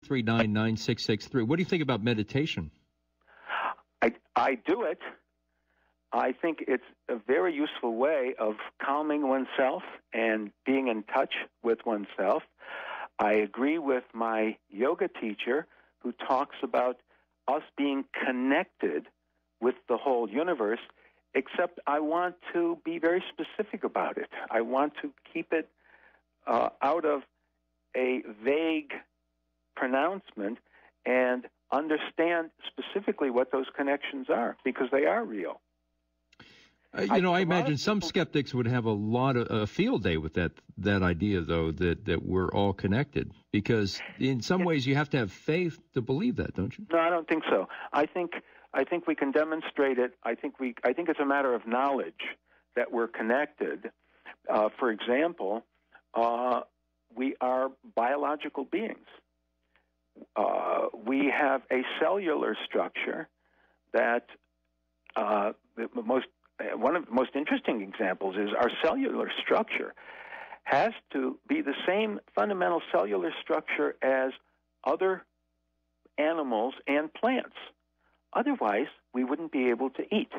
439-9663. What do you think about meditation? I do it. I think it's a very useful way of calming oneself and being in touch with oneself. I agree with my yoga teacher who talks about us being connected with the whole universe, except I want to be very specific about it. I want to keep it out of a vague pronouncement and understand specifically what those connections are, because they are real. I imagine some skeptics would have a lot of a field day with that idea, though, that we're all connected, because in some ways you have to have faith to believe that, don't you? No, I don't think so. I think we can demonstrate it. I think it's a matter of knowledge that we're connected. For example, we are biological beings. We have a cellular structure that one of the most interesting examples is our cellular structure has to be the same fundamental cellular structure as other animals and plants. Otherwise, we wouldn't be able to eat.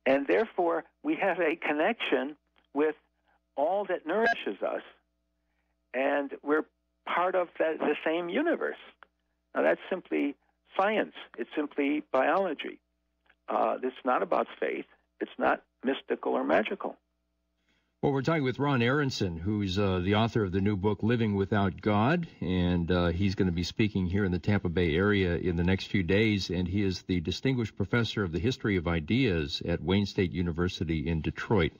And therefore, we have a connection with all that nourishes us, and we're part of the same universe. Now, that's simply science. It's simply biology. It's not about faith. It's not mystical or magical. Well, we're talking with Ron Aronson, who's the author of the new book, Living Without God, and he's going to be speaking here in the Tampa Bay area in the next few days, and he is the Distinguished Professor of the History of Ideas at Wayne State University in Detroit.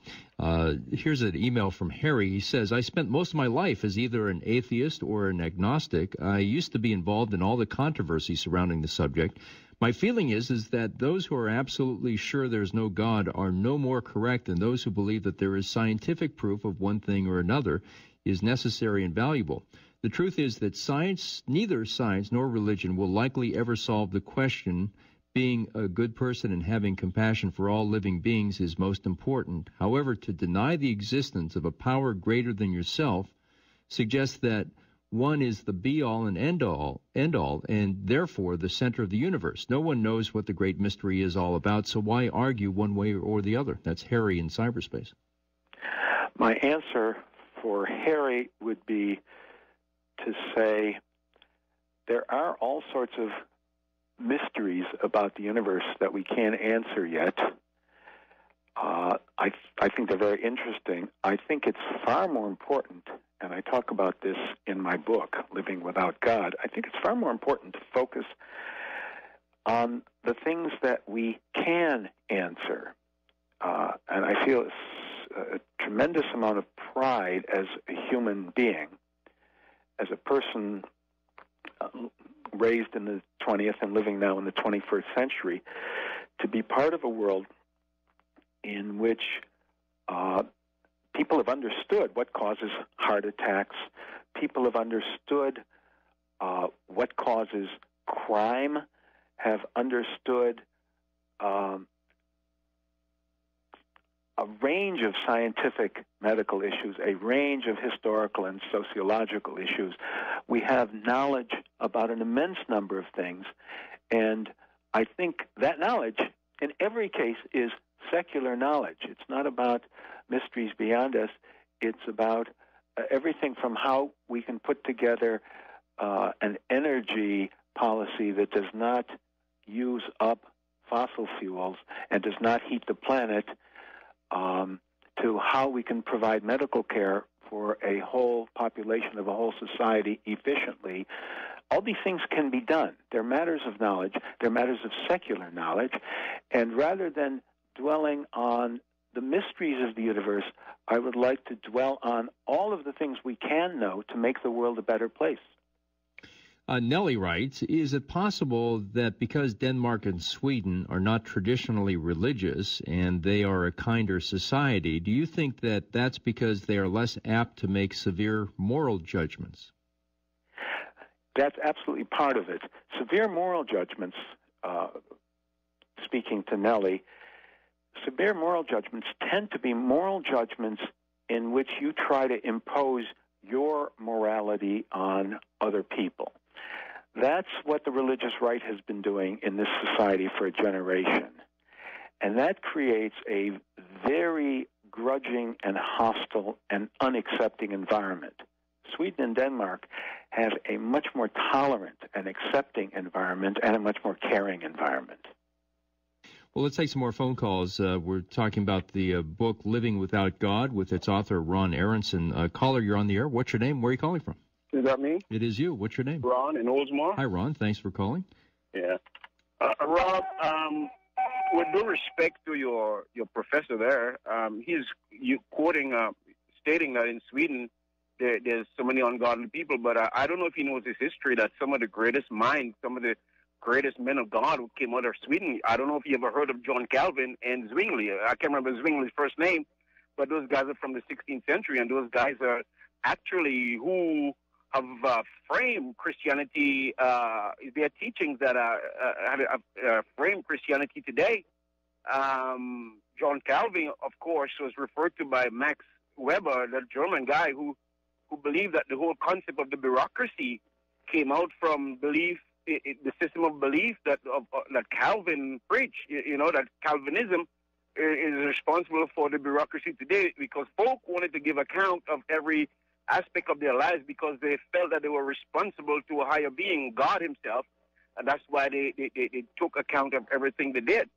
Here's an email from Harry. He says, I spent most of my life as either an atheist or an agnostic. I used to be involved in all the controversy surrounding the subject. My feeling is that those who are absolutely sure there's no God are no more correct than those who believe that there is scientific proof of one thing or another is necessary and valuable. The truth is that neither science nor religion will likely ever solve the question. Being a good person and having compassion for all living beings is most important. However, to deny the existence of a power greater than yourself suggests that one is the be-all and end-all, and therefore the center of the universe. No one knows what the great mystery is all about, so why argue one way or the other? That's Harry in cyberspace. My answer for Harry would be to say there are all sorts of mysteries about the universe that we can't answer yet. I think they're very interesting. I think it's far more important, and I talk about this in my book, Living Without God. I think it's far more important to focus on the things that we can answer. And I feel a tremendous amount of pride as a human being, as a person raised in the 20th and living now in the 21st century, to be part of a world in which people have understood what causes heart attacks. People have understood what causes crime, have understood a range of scientific medical issues, a range of historical and sociological issues. We have knowledge about an immense number of things, and I think that knowledge, in every case, is secular knowledge. It's not about mysteries beyond us. It's about everything from how we can put together an energy policy that does not use up fossil fuels and does not heat the planet, to how we can provide medical care for a whole population of a whole society efficiently. All these things can be done. They're matters of knowledge. They're matters of secular knowledge. And rather than dwelling on the mysteries of the universe, I would like to dwell on all of the things we can know to make the world a better place. Nellie writes, is it possible that because Denmark and Sweden are not traditionally religious and they are a kinder society, do you think that that's because they are less apt to make severe moral judgments? That's absolutely part of it. Severe moral judgments, speaking to Nellie, severe moral judgments tend to be moral judgments in which you try to impose your morality on other people. That's what the religious right has been doing in this society for a generation. And that creates a very grudging and hostile and unaccepting environment. Sweden and Denmark have a much more tolerant and accepting environment and a much more caring environment. Well, let's take some more phone calls. We're talking about the book Living Without God with its author, Ron Aronson. Caller, you're on the air. What's your name? Where are you calling from? Is that me? It is you. What's your name? Ron in Oldsmar. Hi, Ron. Thanks for calling. Yeah. Rob, with due respect to your professor there, he's quoting, stating that in Sweden there's so many ungodly people, but I don't know if he knows his history, that some of the greatest minds, some of the greatest men of God who came out of Sweden. I don't know if you ever heard of John Calvin and Zwingli. I can't remember Zwingli's first name, but those guys are from the 16th century, and those guys are actually who have framed Christianity, their teachings that have framed Christianity today. John Calvin, of course, was referred to by Max Weber, the German guy who believed that the whole concept of the bureaucracy came out from belief, the system of belief that Calvin preached. You know, that Calvinism is responsible for the bureaucracy today, because folk wanted to give account of every aspect of their lives because they felt that they were responsible to a higher being, God himself, and that's why they took account of everything they did.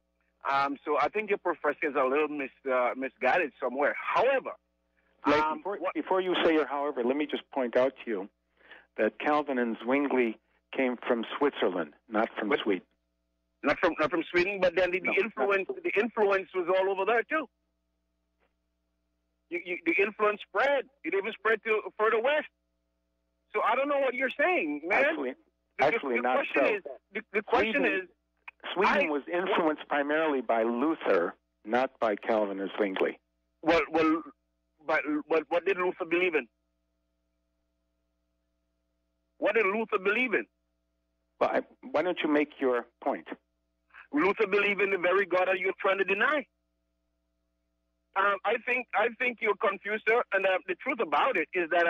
So I think your professor is a little misguided somewhere. However, before you say your however, let me just point out to you that Calvin and Zwingli came from Switzerland, not from Sweden. Not from Sweden, but then the influence was all over there too. The influence spread. It even spread to further west. So I don't know what you're saying, man. Actually, not so. The question is, Sweden was influenced primarily by Luther, not by Calvin or Zwingli. But what did Luther believe in? What did Luther believe in? Well, why don't you make your point? Luther believed in the very God that you're trying to deny. I think you're confused, sir. And the truth about it is that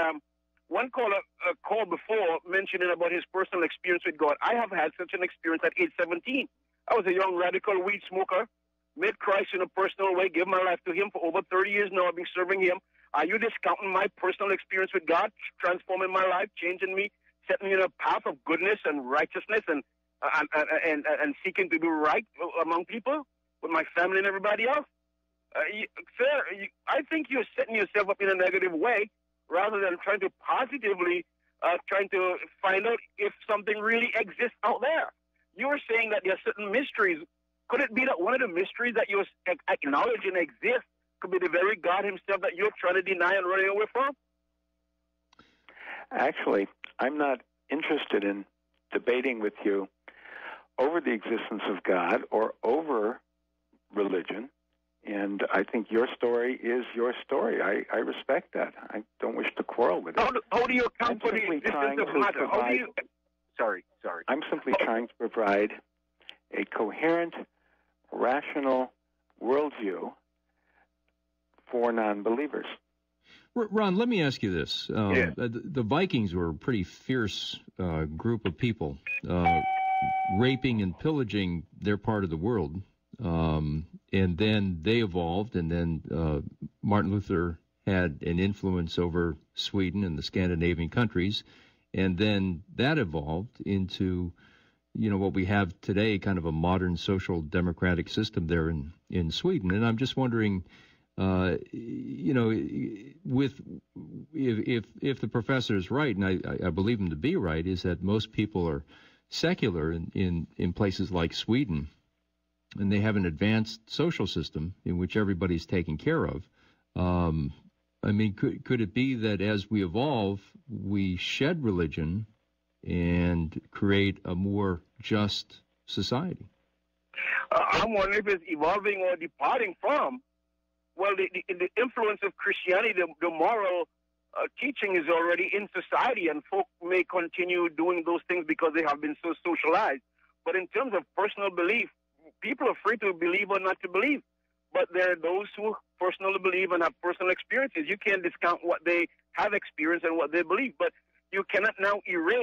one caller called before mentioning about his personal experience with God. I have had such an experience at age 17. I was a young radical weed smoker, met Christ in a personal way, gave my life to him for over 30 years now. I've been serving him. Are you discounting my personal experience with God, transforming my life, changing me, setting me in a path of goodness and righteousness and seeking to do right among people with my family and everybody else? Sir, I think you're setting yourself up in a negative way rather than trying to positively trying to find out if something really exists out there. You're saying that there are certain mysteries. Could it be that one of the mysteries that you're acknowledging exists could be the very God himself that you're trying to deny and running away from? Actually, I'm not interested in debating with you over the existence of God or over religion. And I think your story is your story. I respect that. I don't wish to quarrel with it. How do you account for the existence of matter? Sorry. I'm simply trying to provide a coherent, rational worldview for non-believers. Ron, let me ask you this. The Vikings were a pretty fierce group of people, raping and pillaging their part of the world. And then they evolved, and then Martin Luther had an influence over Sweden and the Scandinavian countries, and then that evolved into, what we have today, kind of a modern social democratic system there in Sweden. And I'm just wondering, if the professor is right, and I believe him to be right, is that most people are secular in places like Sweden, and they have an advanced social system in which everybody's taken care of. Could it be that as we evolve, we shed religion and create a more just society? I'm wondering if it's evolving or departing from. Well, the influence of Christianity, the moral teaching is already in society, and folk may continue doing those things because they have been so socialized. But in terms of personal belief, people are free to believe or not to believe. But there are those who personally believe and have personal experiences. You can't discount what they have experienced and what they believe. But you cannot now erase